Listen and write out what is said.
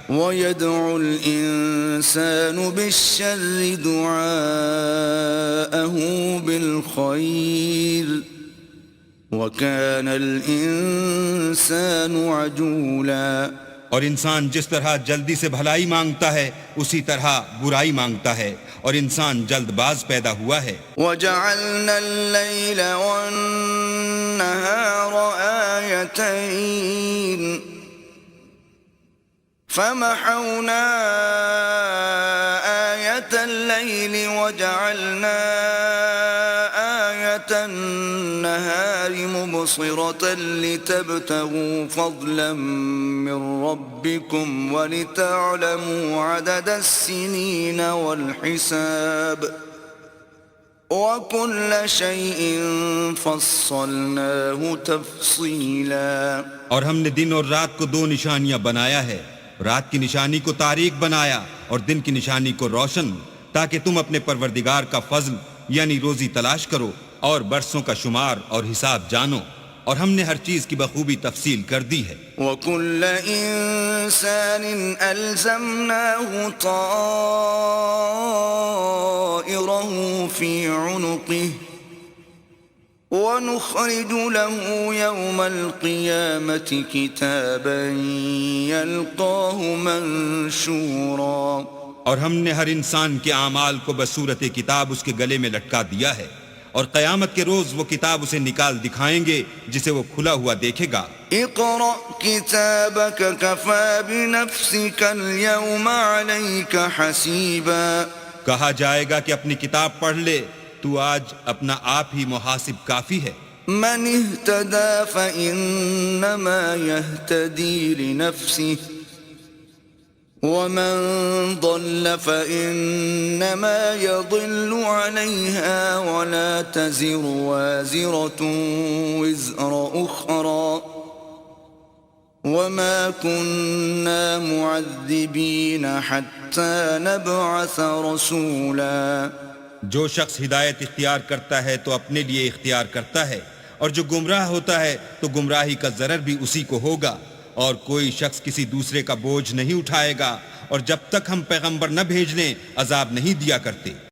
وَيَدْعُ الْإِنسَانُ بِالشَّرِّ دُعَاءَهُ بِالْخَيْرِ وَكَانَ الْإِنسَانُ عَجُولًا۔ اور انسان جس طرح جلدی سے بھلائی مانگتا ہے اسی طرح برائی مانگتا ہے، اور انسان جلد باز پیدا ہوا ہے۔ وَجَعَلْنَا اللَّيْلَ وَالنَّهَارَ آيَتَيْنِ فَمَحَوْنَا آيَةَ اللَّيْلِ وَجَعَلْنَا آيَةَ النَّهَارِ مُبْصِرَةً لِتَبْتَغُوا فَضْلًا مِّن رَّبِّكُمْ وَلِتَعْلَمُوا عَدَدَ السِّنِينَ وَالْحِسَابَ وَكُلَّ شَيْءٍ فَصَّلْنَاهُ تَفْصِيلًا۔ اور ہم نے دن اور رات کو دو نشانیاں بنایا ہے، رات کی نشانی کو تاریک بنایا اور دن کی نشانی کو روشن، تاکہ تم اپنے پروردگار کا فضل یعنی روزی تلاش کرو اور برسوں کا شمار اور حساب جانو، اور ہم نے ہر چیز کی بخوبی تفصیل کر دی ہے۔ وَكُلَّ إِنسَانٍ أَلْزَمْنَاهُ طَائِرَهُ فِي عُنُقِهِ وَنُخْرِجُ لَهُ يَوْمَ الْقِيَامَةِ كِتَابًا يَلْقَاهُ مَنشُورًا۔ اور ہم نے ہر انسان کے اعمال کو بصورت کتاب اس کے گلے میں لٹکا دیا ہے، اور قیامت کے روز وہ کتاب اسے نکال دکھائیں گے جسے وہ کھلا ہوا دیکھے گا۔ اقرأ كتابك كفى بنفسك اليوم عليك حسيبا۔ کہا جائے گا کہ اپنی کتاب پڑھ لے، تو آج اپنا آپ ہی محاسب کافی ہے۔ من اهتدى فإنما يهتدي لنفسه ومن ضل فإنما يضل عليها ولا تزر وازرة وزر أخرى وما كنا معذبين حتى نبعث رسولا۔ جو شخص ہدایت اختیار کرتا ہے تو اپنے لیے اختیار کرتا ہے، اور جو گمراہ ہوتا ہے تو گمراہی کا ضرر بھی اسی کو ہوگا، اور کوئی شخص کسی دوسرے کا بوجھ نہیں اٹھائے گا، اور جب تک ہم پیغمبر نہ بھیج لیں عذاب نہیں دیا کرتے۔